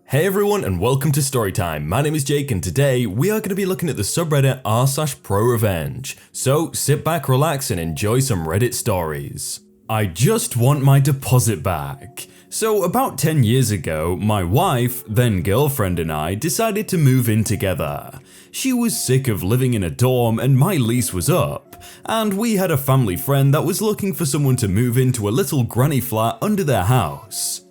Hey everyone and welcome to Storytime. My name is Jake and today we are going to be looking at the subreddit r/prorevenge. So sit back, relax and enjoy some Reddit stories. I just want my deposit back. So about 10 years ago, my wife, then girlfriend, and I decided to move in together. She was sick of living in a dorm and my lease was up, and we had a family friend that was looking for someone to move into a little granny flat under their house.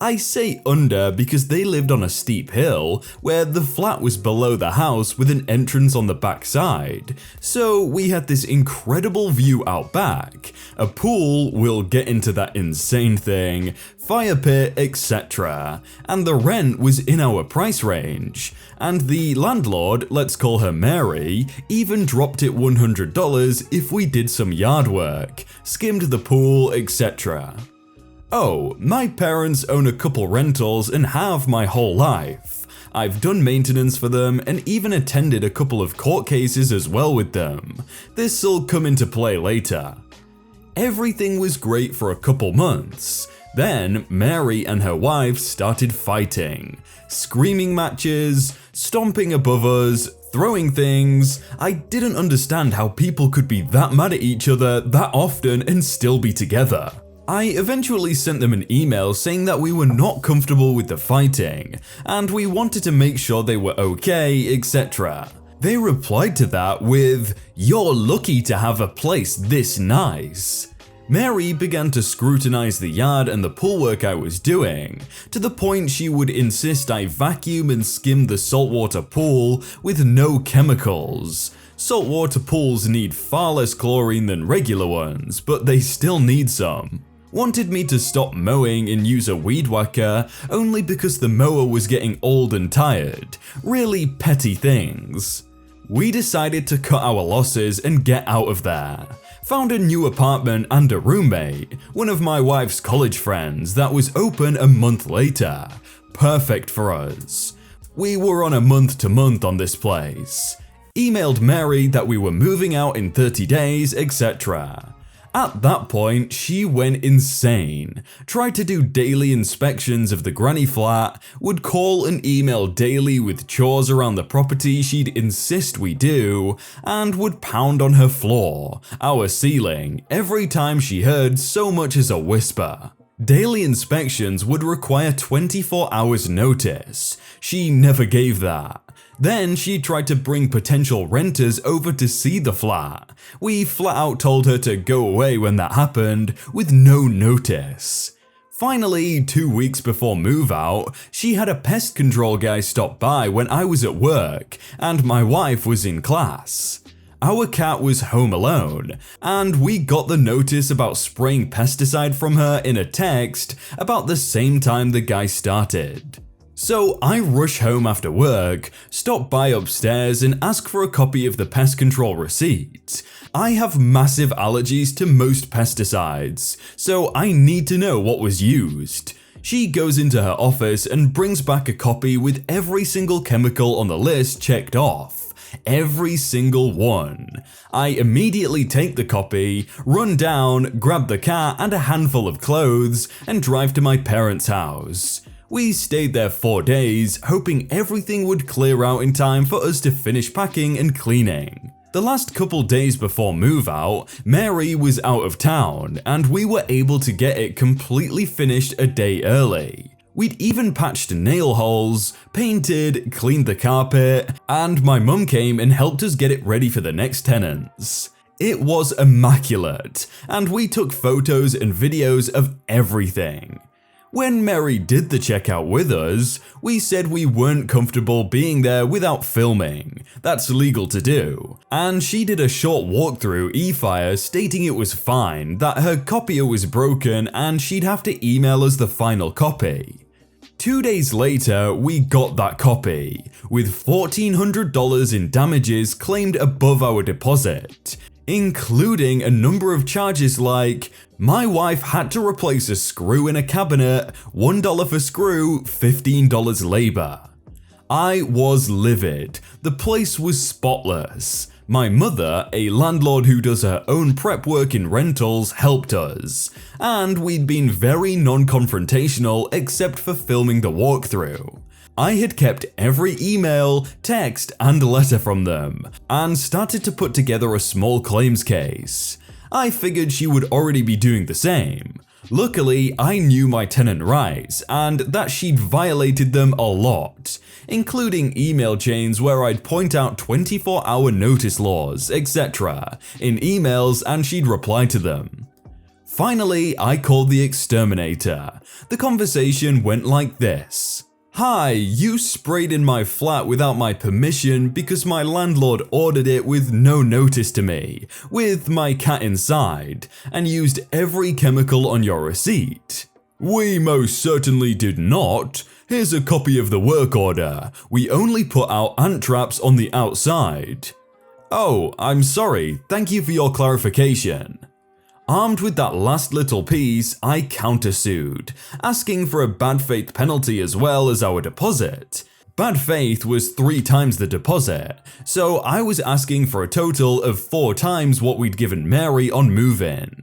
I say under because they lived on a steep hill where the flat was below the house with an entrance on the back side, so we had this incredible view out back, a pool, we'll get into that insane thing, fire pit, etc. And the rent was in our price range, and the landlord, let's call her Mary, even dropped it $100 if we did some yard work, skimmed the pool, etc. Oh, my parents own a couple rentals and have my whole life. I've done maintenance for them and even attended a couple of court cases as well with them. This'll come into play later. Everything was great for a couple months. Then Mary and her wife started fighting. Screaming matches, stomping above us, throwing things. I didn't understand how people could be that mad at each other that often and still be together. I eventually sent them an email saying that we were not comfortable with the fighting, and we wanted to make sure they were okay, etc. They replied to that with, "You're lucky to have a place this nice." Mary began to scrutinize the yard and the pool work I was doing, to the point she would insist I vacuum and skim the saltwater pool with no chemicals. Saltwater pools need far less chlorine than regular ones, but they still need some. Wanted me to stop mowing and use a weed whacker only because the mower was getting old and tired. Really petty things. We decided to cut our losses and get out of there. Found a new apartment and a roommate, one of my wife's college friends, that was open a month later. Perfect for us. We were on a month-to-month on this place. Emailed Mary that we were moving out in 30 days, etc. At that point, she went insane, tried to do daily inspections of the granny flat, would call and email daily with chores around the property she'd insist we do, and would pound on her floor, our ceiling, every time she heard so much as a whisper. Daily inspections would require 24 hours notice. She never gave that. Then she tried to bring potential renters over to see the flat. We flat out told her to go away when that happened, with no notice. Finally, 2 weeks before move out, she had a pest control guy stop by when I was at work and my wife was in class. Our cat was home alone, and we got the notice about spraying pesticide from her in a text about the same time the guy started. So I rush home after work, stop by upstairs and ask for a copy of the pest control receipt. I have massive allergies to most pesticides, so I need to know what was used. She goes into her office and brings back a copy with every single chemical on the list checked off. Every single one. I immediately take the copy, run down, grab the cat and a handful of clothes, and drive to my parents' house. We stayed there 4 days, hoping everything would clear out in time for us to finish packing and cleaning. The last couple days before move out, Mary was out of town, and we were able to get it completely finished a day early. We'd even patched nail holes, painted, cleaned the carpet, and my mum came and helped us get it ready for the next tenants. It was immaculate, and we took photos and videos of everything. When Mary did the checkout with us, we said we weren't comfortable being there without filming. That's legal to do. And she did a short walkthrough e-fire stating it was fine, that her copier was broken and she'd have to email us the final copy. 2 days later, we got that copy, with $1,400 in damages claimed above our deposit, including a number of charges like, my wife had to replace a screw in a cabinet, $1 for screw, $15 labor. I was livid. The place was spotless. My mother, a landlord who does her own prep work in rentals, helped us, and we'd been very non-confrontational except for filming the walkthrough. I had kept every email, text, and letter from them, and started to put together a small claims case. I figured she would already be doing the same. Luckily, I knew my tenant rights, and that she'd violated them a lot, including email chains where I'd point out 24-hour notice laws, etc. in emails and she'd reply to them. Finally, I called the exterminator. The conversation went like this. Hi, you sprayed in my flat without my permission because my landlord ordered it with no notice to me, with my cat inside, and used every chemical on your receipt. We most certainly did not. Here's a copy of the work order. We only put out ant traps on the outside. Oh, I'm sorry. Thank you for your clarification. Armed with that last little piece, I countersued, asking for a bad faith penalty as well as our deposit. Bad faith was 3 times the deposit, so I was asking for a total of 4 times what we'd given Mary on move-in.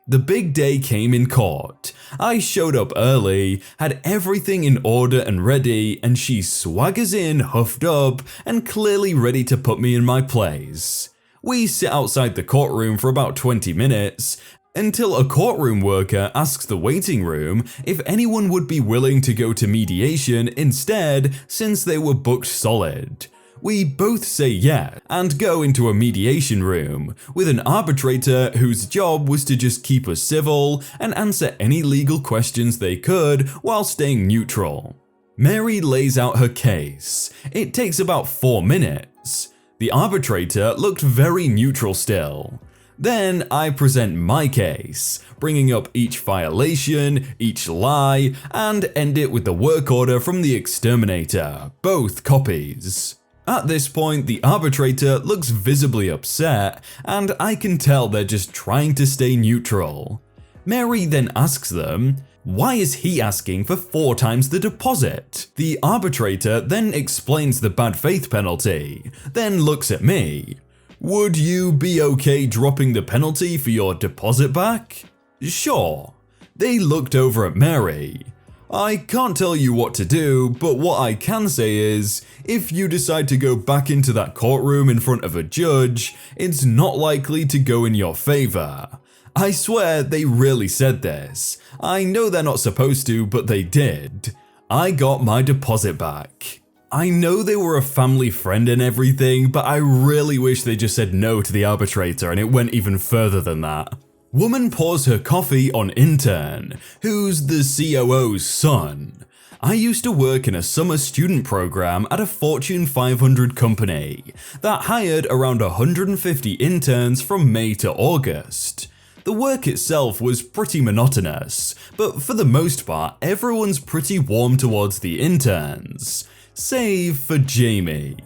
The big day came in court. I showed up early, had everything in order and ready, and she swaggers in huffed up and clearly ready to put me in my place. We sit outside the courtroom for about 20 minutes, until a courtroom worker asks the waiting room if anyone would be willing to go to mediation instead since they were booked solid. We both say yes and go into a mediation room with an arbitrator whose job was to just keep us civil and answer any legal questions they could while staying neutral. Mary lays out her case. It takes about 4 minutes. The arbitrator looked very neutral still. Then I present my case, bringing up each violation, each lie, and end it with the work order from the exterminator, both copies. At this point, the arbitrator looks visibly upset, and I can tell they're just trying to stay neutral. Mary then asks them, why is he asking for 4 times the deposit? The arbitrator then explains the bad faith penalty, then looks at me. Would you be okay dropping the penalty for your deposit back? Sure. They looked over at Mary. I can't tell you what to do, but what I can say is, if you decide to go back into that courtroom in front of a judge, it's not likely to go in your favor. I swear they really said this. I know they're not supposed to, but they did. I got my deposit back. I know they were a family friend and everything, but I really wish they just said no to the arbitrator and it went even further than that. Woman pours her coffee on Intern, who's the COO's son. I used to work in a summer student program at a Fortune 500 company that hired around 150 interns from May to August. The work itself was pretty monotonous, but for the most part, everyone's pretty warm towards the interns. Save for Jamie.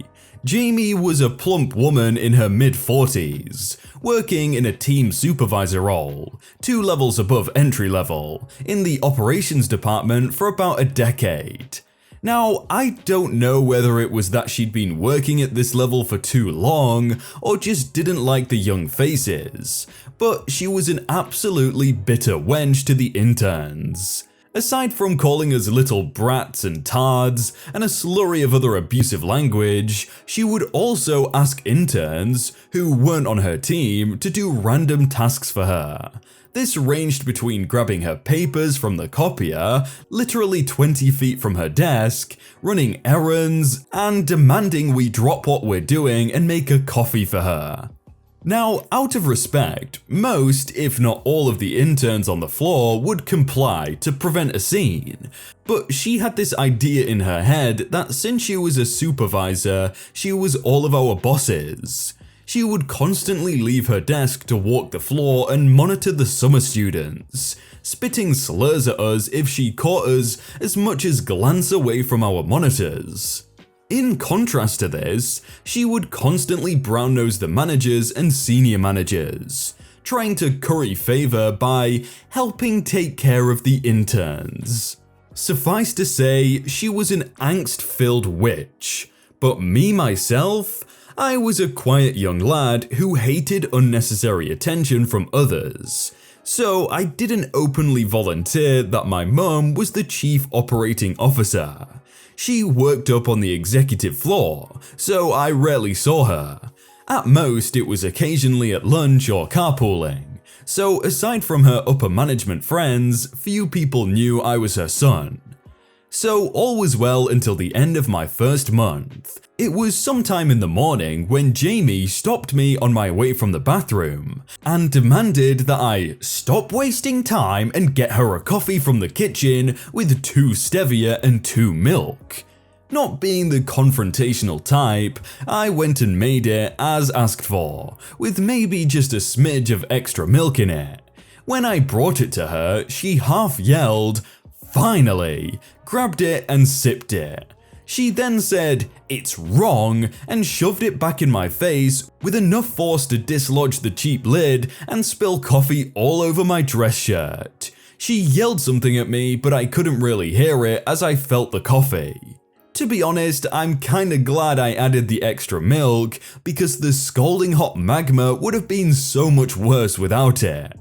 Jamie was a plump woman in her mid-40s, working in a team supervisor role, 2 levels above entry level, in the operations department for about a decade. Now, I don't know whether it was that she'd been working at this level for too long, or just didn't like the young faces, but she was an absolutely bitter wench to the interns. Aside from calling us little brats and tards, and a slurry of other abusive language, she would also ask interns, who weren't on her team, to do random tasks for her. This ranged between grabbing her papers from the copier, literally 20 feet from her desk, running errands, and demanding we drop what we're doing and make a coffee for her. Now, out of respect, most, if not all of the interns on the floor would comply to prevent a scene, but she had this idea in her head that since she was a supervisor, she was all of our bosses. She would constantly leave her desk to walk the floor and monitor the summer students, spitting slurs at us if she caught us as much as glance away from our monitors. In contrast to this, she would constantly brown-nose the managers and senior managers, trying to curry favor by helping take care of the interns. Suffice to say, she was an angst-filled witch, but me myself, I was a quiet young lad who hated unnecessary attention from others. So I didn't openly volunteer that my mum was the chief operating officer. She worked up on the executive floor, so I rarely saw her. At most, it was occasionally at lunch or carpooling. So aside from her upper management friends, few people knew I was her son. So all was well until the end of my first month. It was sometime in the morning when Jamie stopped me on my way from the bathroom and demanded that I stop wasting time and get her a coffee from the kitchen with 2 stevia and 2 milk. Not being the confrontational type, I went and made it as asked for, with maybe just a smidge of extra milk in it. When I brought it to her, she half yelled, "Finally!" grabbed it and sipped it. She then said, "It's wrong," and shoved it back in my face with enough force to dislodge the cheap lid and spill coffee all over my dress shirt. She yelled something at me, but I couldn't really hear it as I felt the coffee. To be honest, I'm kinda glad I added the extra milk because the scalding hot magma would have been so much worse without it.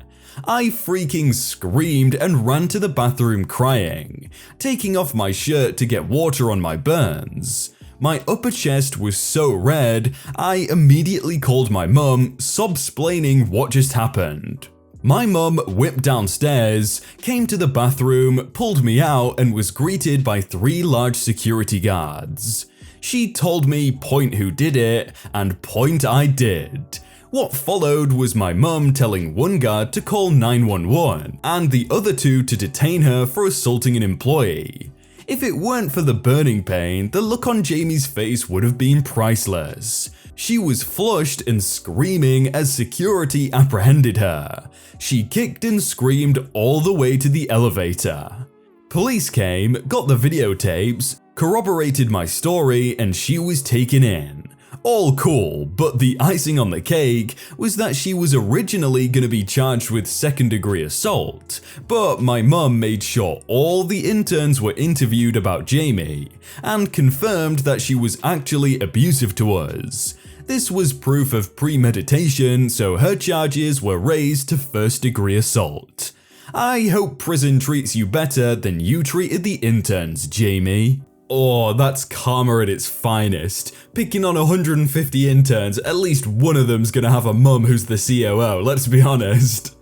I freaking screamed and ran to the bathroom crying, taking off my shirt to get water on my burns. My upper chest was so red, I immediately called my mum, sob-splaining what just happened. My mum whipped downstairs, came to the bathroom, pulled me out, and was greeted by 3 large security guards. She told me point who did it, and point I did. What followed was my mum telling one guard to call 911 and the other 2 to detain her for assaulting an employee. If it weren't for the burning pain, the look on Jamie's face would have been priceless. She was flushed and screaming as security apprehended her. She kicked and screamed all the way to the elevator. Police came, got the videotapes, corroborated my story, and she was taken in. All cool, but the icing on the cake was that she was originally going to be charged with second-degree assault, but my mum made sure all the interns were interviewed about Jamie and confirmed that she was actually abusive to us. This was proof of premeditation, so her charges were raised to first-degree assault. I hope prison treats you better than you treated the interns, Jamie. Oh, that's karma at its finest. Picking on 150 interns, at least one of them's gonna have a mum who's the COO, let's be honest.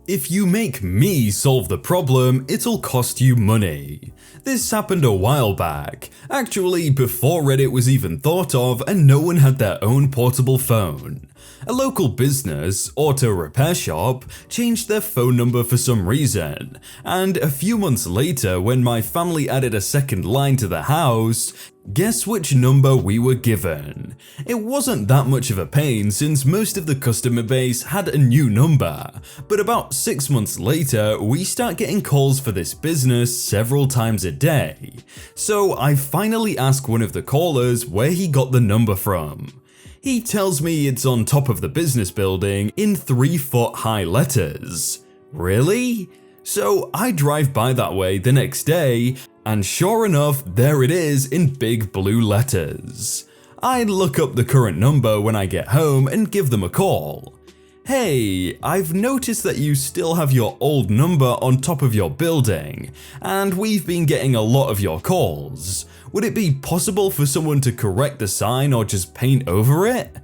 If you make me solve the problem, it'll cost you money. This happened a while back, actually before Reddit was even thought of and no one had their own portable phone. A local business, auto repair shop, changed their phone number for some reason, and a few months later when my family added a second line to the house, guess which number we were given? It wasn't that much of a pain since most of the customer base had a new number, but about 6 months later we start getting calls for this business several times a day. So I finally ask one of the callers where he got the number from. He tells me it's on top of the business building in 3-foot high letters. Really? So I drive by that way the next day, and sure enough, there it is in big blue letters. I look up the current number when I get home and give them a call. Hey, I've noticed that you still have your old number on top of your building, and we've been getting a lot of your calls. Would it be possible for someone to correct the sign or just paint over it?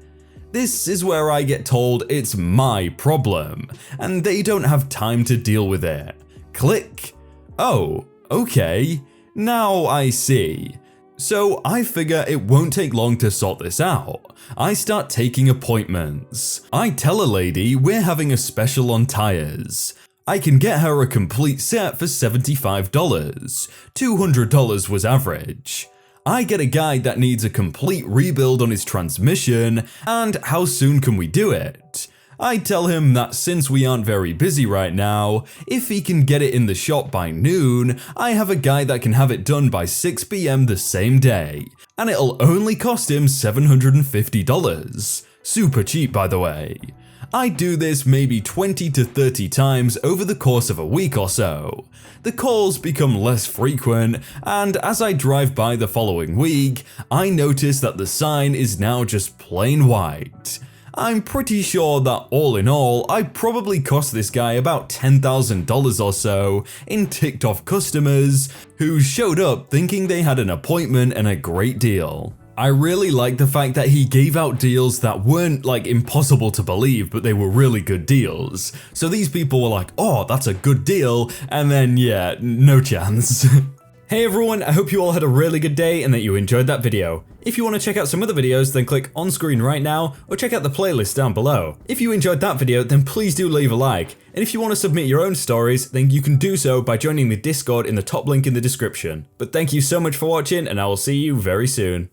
This is where I get told it's my problem, and they don't have time to deal with it. Click. Oh, okay. Now I see. So I figure it won't take long to sort this out. I start taking appointments. I tell a lady we're having a special on tires. I can get her a complete set for $75. $200 was average. I get a guy that needs a complete rebuild on his transmission, and how soon can we do it? I tell him that since we aren't very busy right now, if he can get it in the shop by noon, I have a guy that can have it done by 6 PM the same day, and it'll only cost him $750. Super cheap, by the way. I do this maybe 20 to 30 times over the course of a week or so. The calls become less frequent, and as I drive by the following week, I notice that the sign is now just plain white. I'm pretty sure that all in all, I probably cost this guy about $10,000 or so in ticked off customers who showed up thinking they had an appointment and a great deal. I really like the fact that he gave out deals that weren't like impossible to believe, but they were really good deals. So these people were like, oh, that's a good deal, and then yeah, no chance. Hey everyone, I hope you all had a really good day and that you enjoyed that video. If you want to check out some other videos, then click on screen right now or check out the playlist down below. If you enjoyed that video, then please do leave a like. And if you want to submit your own stories, then you can do so by joining the Discord in the top link in the description. But thank you so much for watching and I will see you very soon.